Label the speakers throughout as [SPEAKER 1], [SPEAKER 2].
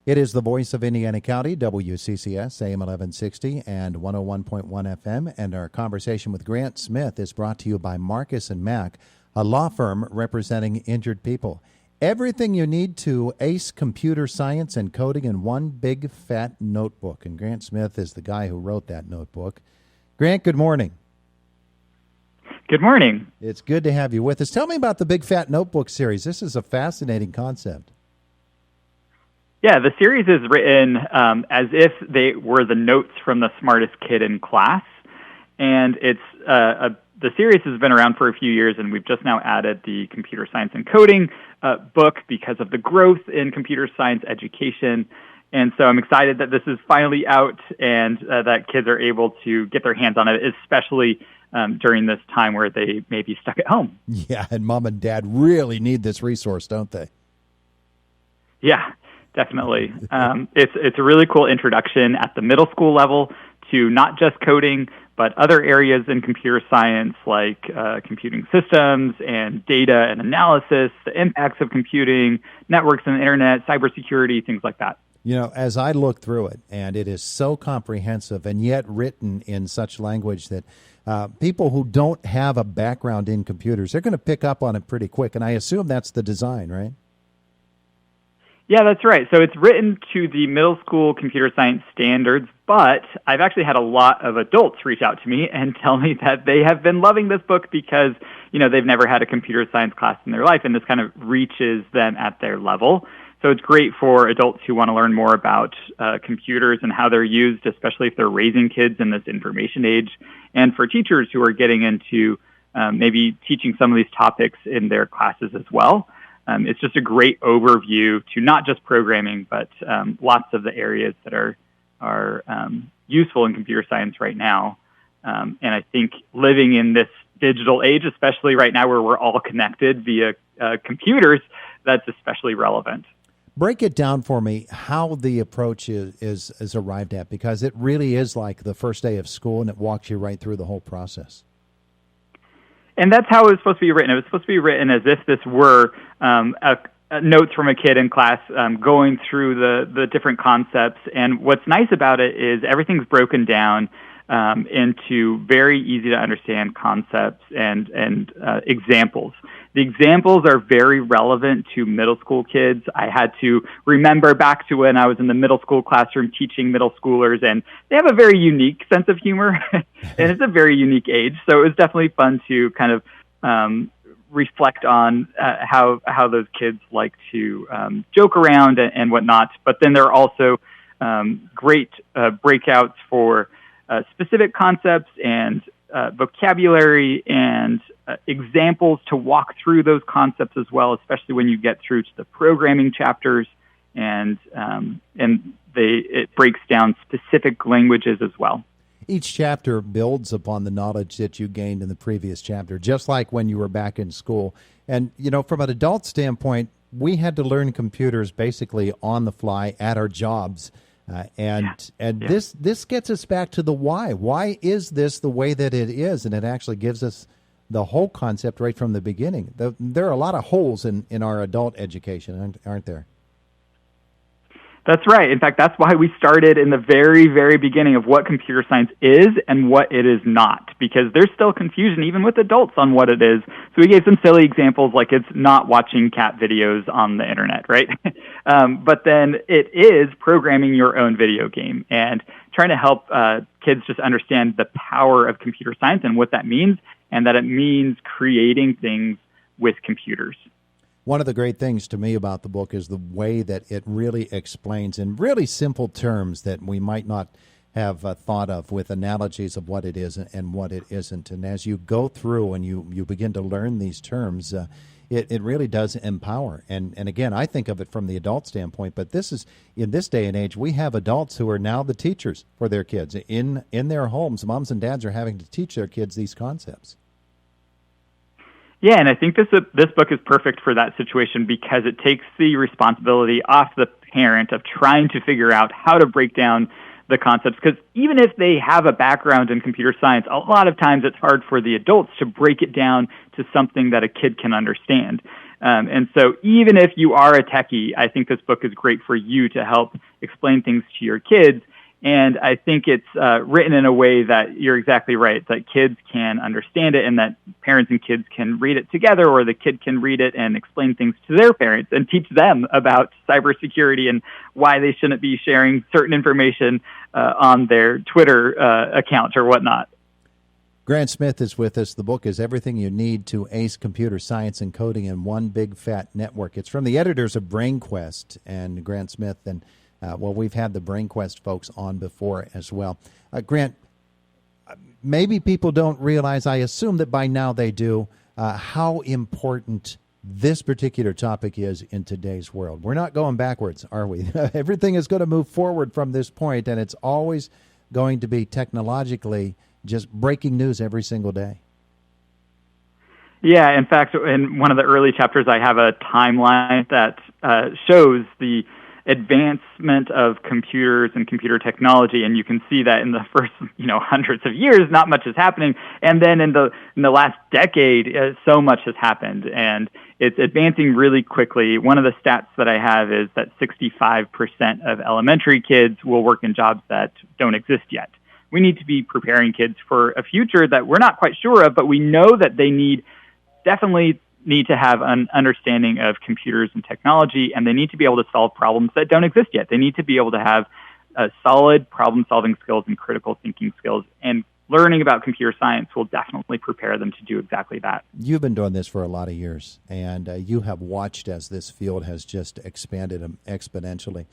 [SPEAKER 1] It is the voice of Indiana County, WCCS, AM 1160 and 101.1 FM. And our conversation with Grant Smith is brought to you by Marcus and Mack, a law firm representing injured people. Everything you need to ace computer science and coding in one big fat notebook. And Grant Smith is the guy who wrote that notebook. Grant, good morning.
[SPEAKER 2] Good morning.
[SPEAKER 1] It's good to have you with us. Tell me about the Big Fat Notebook series. This is a fascinating concept.
[SPEAKER 2] Yeah, the series is written as if they were the notes from the smartest kid in class, and the series has been around for a few years, and we've just now added the computer science and coding book because of the growth in computer science education. And so I'm excited that this is finally out and that kids are able to get their hands on it, especially during this time where they may be stuck at home.
[SPEAKER 1] Yeah, and mom and dad really need this resource, don't they?
[SPEAKER 2] Yeah. Definitely. It's a really cool introduction at the middle school level to not just coding, but other areas in computer science like computing systems and data and analysis, the impacts of computing, networks and the internet, cybersecurity, things like that.
[SPEAKER 1] You know, as I look through it, and it is so comprehensive and yet written in such language that people who don't have a background in computers, they're going to pick up on it pretty quick. And I assume that's the design, right?
[SPEAKER 2] Yeah, that's right. So it's written to the middle school computer science standards, but I've actually had a lot of adults reach out to me and tell me that they have been loving this book because, they've never had a computer science class in their life, and this kind of reaches them at their level. So it's great for adults who want to learn more about computers and how they're used, especially if they're raising kids in this information age, and for teachers who are getting into maybe teaching some of these topics in their classes as well. It's just a great overview to not just programming, but lots of the areas that are useful in computer science right now. And I think living in this digital age, especially right now where we're all connected via computers, that's especially relevant.
[SPEAKER 1] Break it down for me how the approach is arrived at, because it really is like the first day of school and it walks you right through the whole process.
[SPEAKER 2] And that's how it was supposed to be written. It was supposed to be written as if this were notes from a kid in class going through the different concepts. And what's nice about it is everything's broken down into very easy to understand concepts and examples. The examples are very relevant to middle school kids. I had to remember back to when I was in the middle school classroom teaching middle schoolers, and they have a very unique sense of humor, and it's a very unique age. So it was definitely fun to kind of reflect on how those kids like to joke around and whatnot. But then there are also great breakouts for specific concepts and vocabulary and examples to walk through those concepts as well, especially when you get through to the programming chapters, and it breaks down specific languages as well.
[SPEAKER 1] Each chapter builds upon the knowledge that you gained in the previous chapter, just like when you were back in school. And, from an adult standpoint, we had to learn computers basically on the fly at our jobs. This gets us back to the why. Why is this the way that it is? And it actually gives us the whole concept right from the beginning. There are a lot of holes in our adult education, aren't there?
[SPEAKER 2] That's right. In fact, that's why we started in the very, very beginning of what computer science is and what it is not, because there's still confusion even with adults on what it is. So we gave some silly examples like it's not watching cat videos on the internet, right? But then it is programming your own video game and trying to help kids just understand the power of computer science and what that means, and that it means creating things with computers.
[SPEAKER 1] One of the great things to me about the book is the way that it really explains in really simple terms that we might not have thought of, with analogies of what it is and what it isn't. And as you go through and you begin to learn these terms, it really does empower. And again, I think of it from the adult standpoint, but this is, in this day and age, we have adults who are now the teachers for their kids. In their homes, moms and dads are having to teach their kids these concepts.
[SPEAKER 2] Yeah, and I think this book is perfect for that situation because it takes the responsibility off the parent of trying to figure out how to break down the concepts. Because even if they have a background in computer science, a lot of times it's hard for the adults to break it down to something that a kid can understand. And so even if you are a techie, I think this book is great for you to help explain things to your kids. And I think it's written in a way that you're exactly right, that kids can understand it and that parents and kids can read it together, or the kid can read it and explain things to their parents and teach them about cybersecurity and why they shouldn't be sharing certain information on their Twitter account or whatnot.
[SPEAKER 1] Grant Smith is with us. The book is Everything You Need to Ace Computer Science and Coding in One Big Fat Network. It's from the editors of BrainQuest and Grant Smith. And, we've had the BrainQuest folks on before as well. Grant, maybe people don't realize, I assume that by now they do, how important this particular topic is in today's world. We're not going backwards, are we? Everything is going to move forward from this point, and it's always going to be technologically just breaking news every single day.
[SPEAKER 2] Yeah, in fact, in one of the early chapters, I have a timeline that shows the advancement of computers and computer technology, and you can see that in the first, hundreds of years, not much is happening, and then in the last decade, so much has happened, and it's advancing really quickly. One of the stats that I have is that 65% of elementary kids will work in jobs that don't exist yet. We need to be preparing kids for a future that we're not quite sure of, but we know that they definitely need to have an understanding of computers and technology, and they need to be able to solve problems that don't exist yet. They need to be able to have solid problem-solving skills and critical thinking skills, and learning about computer science will definitely prepare them to do exactly that.
[SPEAKER 1] You've been doing this for a lot of years, and you have watched as this field has just expanded exponentially.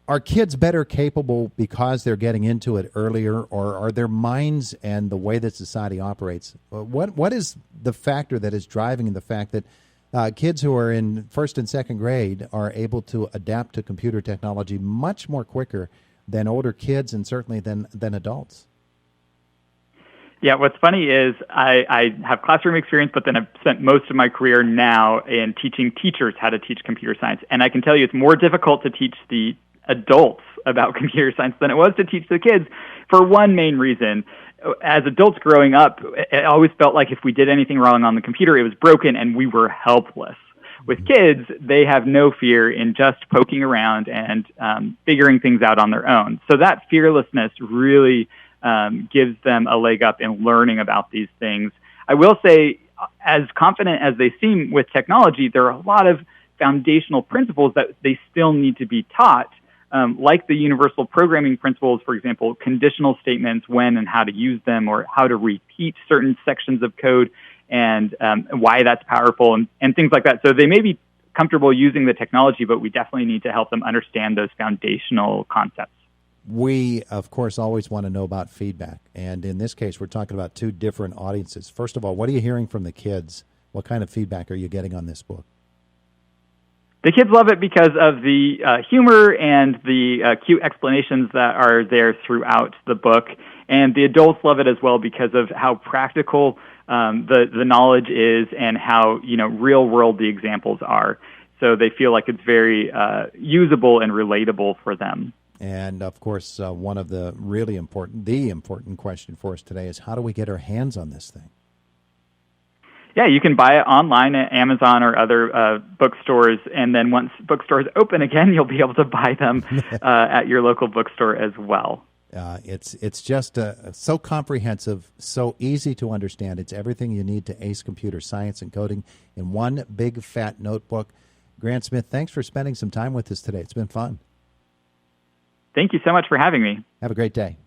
[SPEAKER 1] Are kids better capable because they're getting into it earlier, or are their minds and the way that society operates? What is the factor that is driving the fact that kids who are in first and second grade are able to adapt to computer technology much more quicker than older kids and certainly than adults?
[SPEAKER 2] Yeah, what's funny is I have classroom experience, but then I've spent most of my career now in teaching teachers how to teach computer science. And I can tell you it's more difficult to teach the adults about computer science than it was to teach the kids, for one main reason. As adults growing up, it always felt like if we did anything wrong on the computer, it was broken and we were helpless. With kids, they have no fear in just poking around and figuring things out on their own. So that fearlessness really gives them a leg up in learning about these things. I will say, as confident as they seem with technology, there are a lot of foundational principles that they still need to be taught. Like the universal programming principles, for example, conditional statements, when and how to use them, or how to repeat certain sections of code, and why that's powerful, and things like that. So they may be comfortable using the technology, but we definitely need to help them understand those foundational concepts.
[SPEAKER 1] We, of course, always want to know about feedback. And in this case, we're talking about two different audiences. First of all, what are you hearing from the kids? What kind of feedback are you getting on this book?
[SPEAKER 2] The kids love it because of the humor and the cute explanations that are there throughout the book. And the adults love it as well because of how practical the knowledge is and how real world the examples are. So they feel like it's very usable and relatable for them.
[SPEAKER 1] And of course, one of the important question for us today is, how do we get our hands on this thing?
[SPEAKER 2] Yeah, you can buy it online at Amazon or other bookstores, and then once bookstores open again, you'll be able to buy them at your local bookstore as well.
[SPEAKER 1] It's just so comprehensive, so easy to understand. It's everything you need to ace computer science and coding in one big fat notebook. Grant Smith, thanks for spending some time with us today. It's been fun.
[SPEAKER 2] Thank you so much for having me.
[SPEAKER 1] Have a great day.